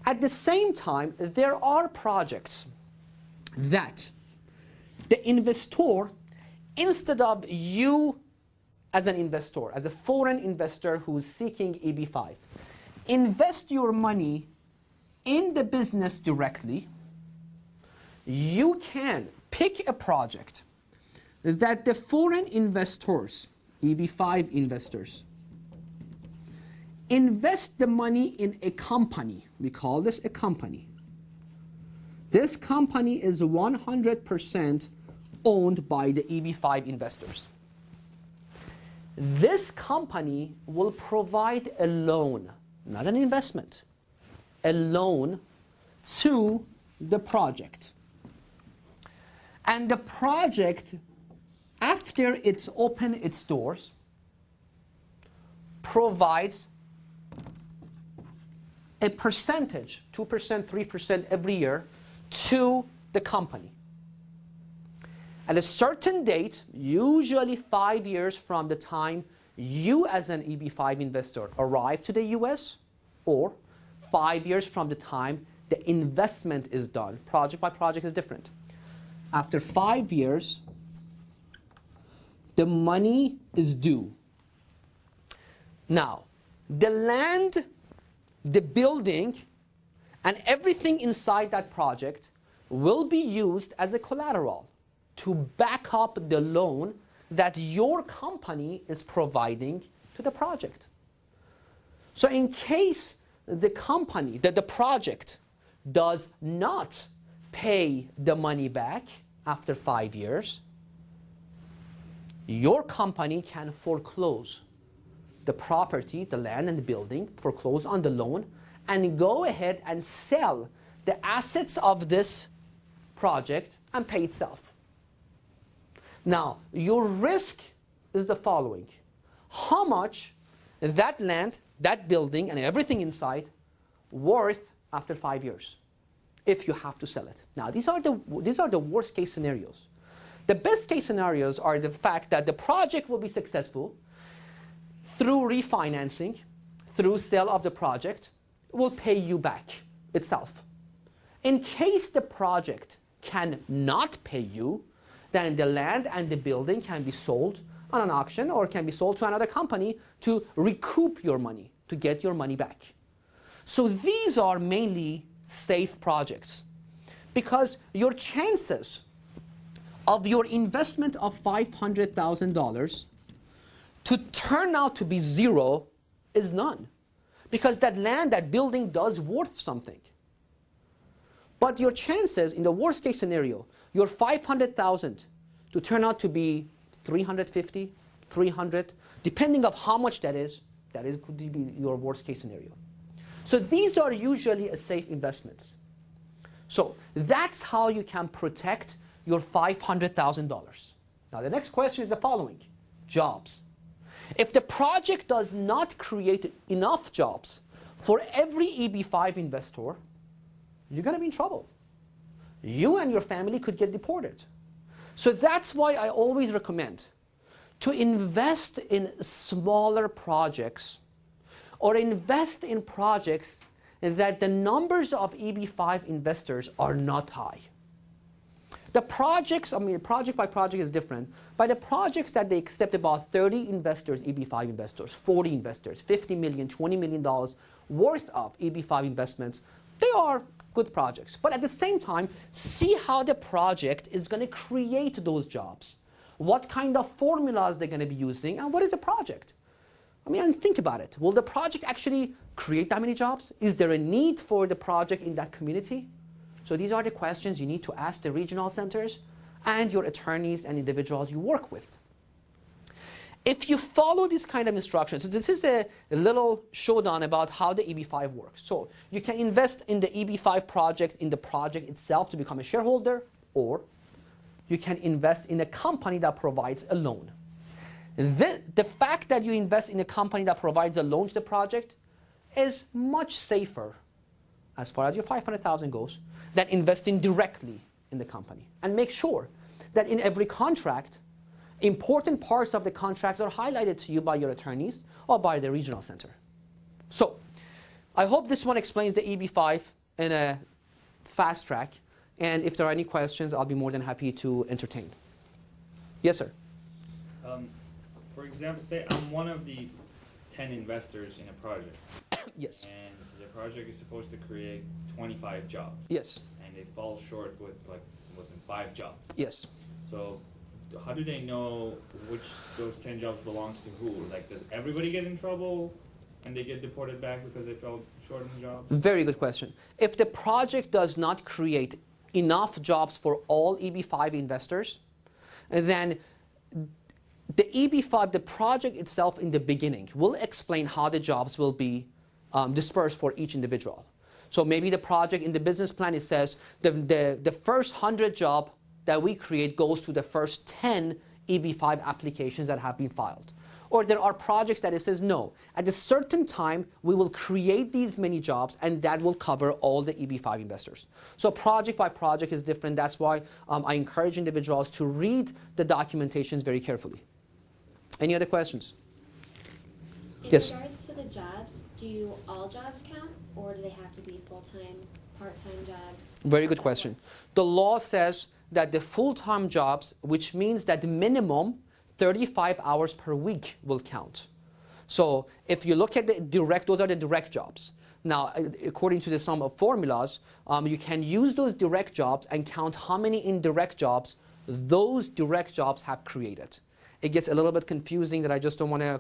At the same time, there are projects that the investor, instead of you as an investor, as a foreign investor who is seeking EB-5, invest your money in the business directly, you can pick a project that the foreign investors, EB-5 investors, invest the money in a company. We call this a company. This company is 100% owned by the EB-5 investors. This company will provide a loan, not an investment, a loan to the project. And the project, after it's opened its doors, provides a percentage, 2%, 3% every year, to the company. At a certain date, usually 5 years from the time you as an EB-5 investor arrive to the US, or 5 years from the time the investment is done. Project by project is different. After 5 years, the money is due. Now, the land, the building, and everything inside that project will be used as a collateral to back up the loan that your company is providing to the project. So in case the company, the project, does not pay the money back after 5 years, your company can foreclose the property, the land and the building, foreclose on the loan, and go ahead and sell the assets of this project and pay itself. Now, your risk is the following. How much that land, that building, and everything inside worth after 5 years if you have to sell it? Now, these are the worst case scenarios. The best case scenarios are the fact that the project will be successful through refinancing, through sale of the project, will pay you back itself. In case the project cannot pay you, then the land and the building can be sold on an auction or can be sold to another company to recoup your money, to get your money back. So these are mainly safe projects because your chances of your investment of $500,000 to turn out to be zero is none, because that land, that building does worth something. But your chances in the worst case scenario, your $500,000 to turn out to be 350, 300, depending on how much that is could be your worst case scenario. So these are usually a safe investments. So that's how you can protect your $500,000. Now the next question is the following: jobs. If the project does not create enough jobs for every EB-5 investor, you're going to be in trouble. You and your family could get deported. So that's why I always recommend to invest in smaller projects or invest in projects that the numbers of EB-5 investors are not high. The projects, project by project is different. By the projects that they accept about 30 investors, EB-5 investors, 40 investors, $50 million, $20 million worth of EB-5 investments, they are good projects. But at the same time, see how the project is going to create those jobs. What kind of formulas they're going to be using, and what is the project? And think about it. Will the project actually create that many jobs? Is there a need for the project in that community? So these are the questions you need to ask the regional centers and your attorneys and individuals you work with. If you follow this kind of instructions, so this is a little showdown about how the EB-5 works. So you can invest in the EB-5 projects, in the project itself to become a shareholder, or you can invest in a company that provides a loan. The fact that you invest in a company that provides a loan to the project is much safer as far as your $500,000 goes than investing directly in the company. And make sure that in every contract, important parts of the contracts are highlighted to you by your attorneys or by the regional center. So I hope this one explains the EB-5 in a fast track. And if there are any questions, I'll be more than happy to entertain. Yes, sir. For example, say I'm one of the 10 investors in a project. Yes. And the project is supposed to create 25 jobs. Yes. And they fall short with within 5 jobs. Yes. So how do they know which those 10 jobs belongs to who? Like, does everybody get in trouble and they get deported back because they fell short in jobs? Very good question. If the project does not create enough jobs for all EB-5 investors, then the EB-5, the project itself in the beginning, will explain how the jobs will be dispersed for each individual. So maybe the project in the business plan, it says the first 100 jobs that we create goes to the first 10 EB-5 applications that have been filed. Or there are projects that it says, no, at a certain time, we will create these many jobs, and that will cover all the EB-5 investors. So project by project is different. That's why I encourage individuals to read the documentations very carefully. Any other questions? In Yes. regards to the jobs, do all jobs count, or do they have to be full-time, part-time jobs? Very good question. The law says that the full-time jobs, which means that the minimum 35 hours per week will count. So if you look at the direct, those are the direct jobs. Now, according to some of formulas, you can use those direct jobs and count how many indirect jobs those direct jobs have created. It gets a little bit confusing that I just don't want to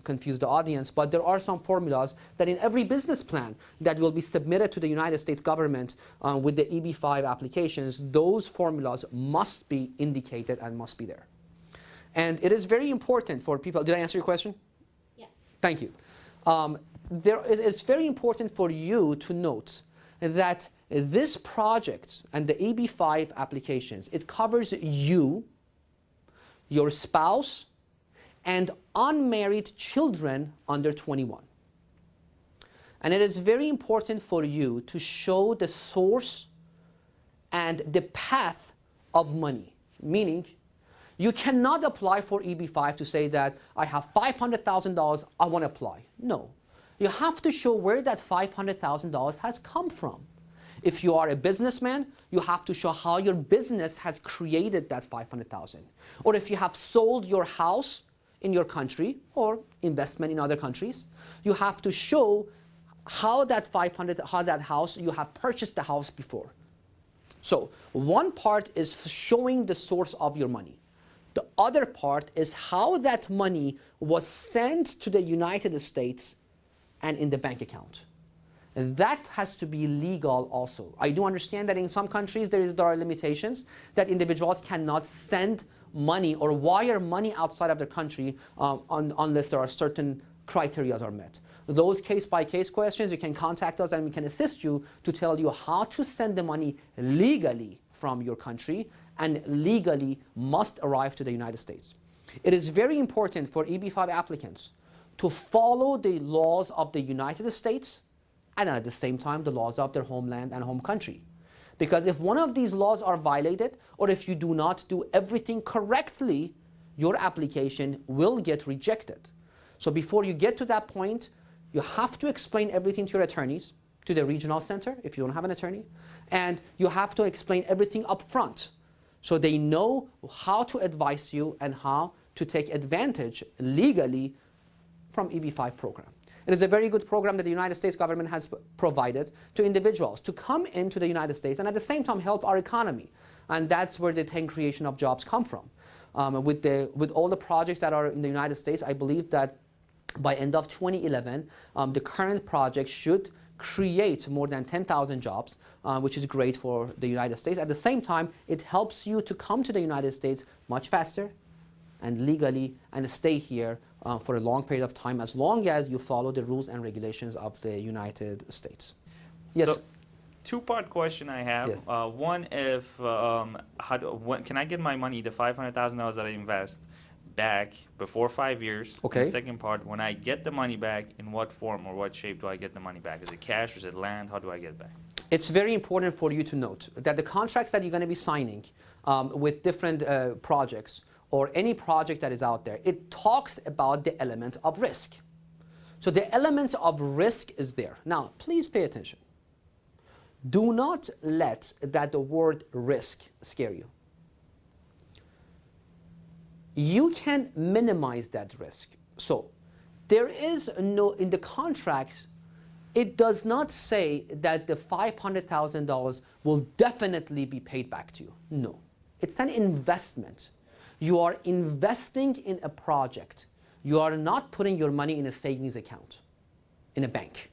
confuse the audience, but there are some formulas that in every business plan that will be submitted to the United States government with the EB-5 applications, those formulas must be indicated and must be there. And it is very important for people. Did I answer your question? Yes. Thank you. It's very important for you to note that this project and the EB-5 applications, it covers you, your spouse, and unmarried children under 21. And it is very important for you to show the source and the path of money, meaning you cannot apply for EB-5 to say that I have $500,000, I want to apply. No. You have to show where that $500,000 has come from. If you are a businessman, you have to show how your business has created that $500,000. Or if you have sold your house in your country or investment in other countries, you have to show how that house, you have purchased the house before. So one part is showing the source of your money. The other part is how that money was sent to the United States and in the bank account. And that has to be legal also. I do understand that in some countries there are limitations that individuals cannot send money or wire money outside of their country unless there are certain criteria are met. Those case-by-case questions, you can contact us and we can assist you to tell you how to send the money legally from your country and legally must arrive to the United States. It is very important for EB-5 applicants to follow the laws of the United States and at the same time the laws of their homeland and home country. Because if one of these laws are violated, or if you do not do everything correctly, your application will get rejected. So before you get to that point, you have to explain everything to your attorneys, to the regional center if you don't have an attorney, and you have to explain everything up front so they know how to advise you and how to take advantage legally from EB-5 program. It is a very good program that the United States government has provided to individuals to come into the United States and at the same time help our economy. And that's where the 10 creation of jobs come from. With all the projects that are in the United States, I believe that by end of 2011, the current project should create more than 10,000 jobs, which is great for the United States. At the same time, it helps you to come to the United States much faster and legally and stay here for a long period of time as long as you follow the rules and regulations of the United States. Yes? So, two-part question I have. Yes. One, when can I get my money, the $500,000 that I invest, back before 5 years? Okay. And the second part, when I get the money back, in what form or what shape do I get the money back? Is it cash? Is it land? How do I get it back? It's very important for you to note that the contracts that you're going to be signing with different projects or any project that is out there, it talks about the element of risk. So the element of risk is there. Now, please pay attention. Do not let that word risk scare you. You can minimize that risk. So there is no, in the contracts, it does not say that the $500,000 will definitely be paid back to you. No. It's an investment. You are investing in a project. You are not putting your money in a savings account, in a bank.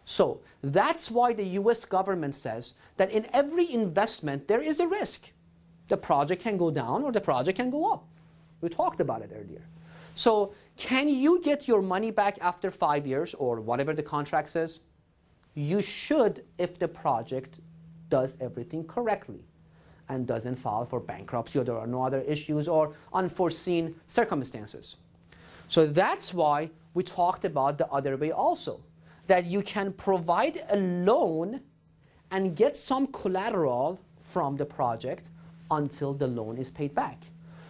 So that's why the US government says that in every investment there is a risk. The project can go down or the project can go up. We talked about it earlier. So can you get your money back after 5 years or whatever the contract says? You should if the project does everything correctly and doesn't file for bankruptcy or there are no other issues or unforeseen circumstances. So that's why we talked about the other way also, that you can provide a loan and get some collateral from the project until the loan is paid back.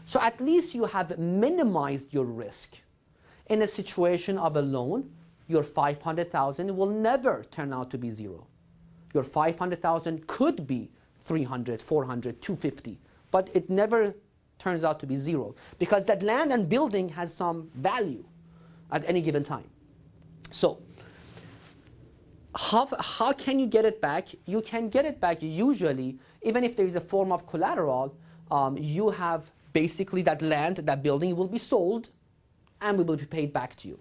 So at least you have minimized your risk. In a situation of a loan, your $500,000 will never turn out to be zero. Your $500,000 could be $300, $400, $250, but it never turns out to be zero because that land and building has some value at any given time. So how can you get it back? You can get it back usually, even if there is a form of collateral, you have basically that land, that building will be sold and will be paid back to you.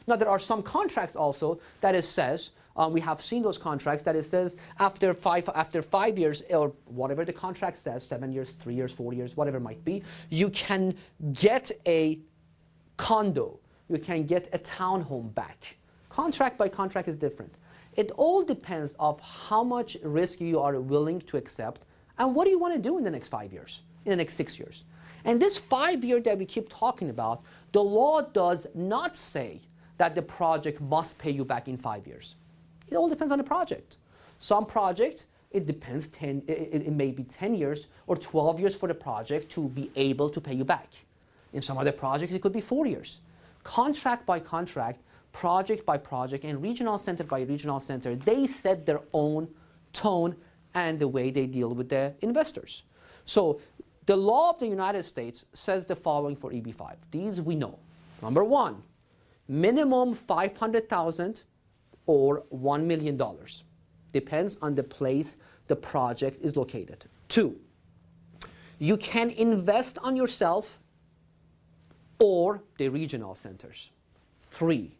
Now there are some contracts also that it says, we have seen those contracts that it says after 5 years or whatever the contract says, 7 years, 3 years, 4 years, whatever it might be, you can get a condo, you can get a townhome back. Contract by contract is different. It all depends of how much risk you are willing to accept and what do you want to do in the next 5 years, in the next 6 years. And this 5 year that we keep talking about, the law does not say that the project must pay you back in 5 years. It all depends on the project. Some projects, it depends, it may be 10 years or 12 years for the project to be able to pay you back. In some other projects, it could be 4 years. Contract by contract, project by project, and regional center by regional center, they set their own tone and the way they deal with the investors. So the law of the United States says the following for EB-5. These we know. Number one, minimum $500,000 or $1 million. Depends on the place the project is located. 2, you can invest on yourself or the regional centers. 3,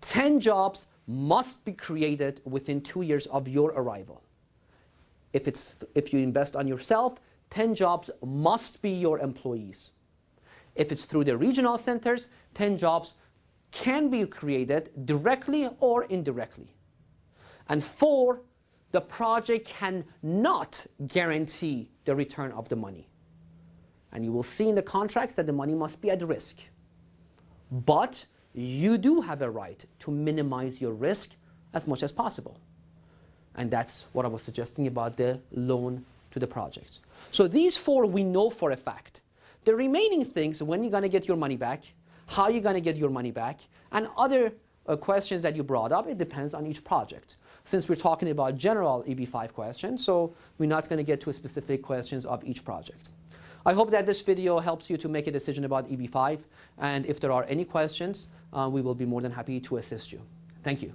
10 jobs must be created within 2 years of your arrival. If you invest on yourself, 10 jobs must be your employees. If it's through the regional centers, 10 jobs can be created directly or indirectly. And 4, the project cannot guarantee the return of the money. And you will see in the contracts that the money must be at risk. But you do have a right to minimize your risk as much as possible. And that's what I was suggesting about the loan to the project. So these 4 we know for a fact. The remaining things, when you're going to get your money back, how you're going to get your money back, and other questions that you brought up, it depends on each project. Since we're talking about general EB-5 questions, so we're not going to get to specific questions of each project. I hope that this video helps you to make a decision about EB-5, and if there are any questions, we will be more than happy to assist you. Thank you.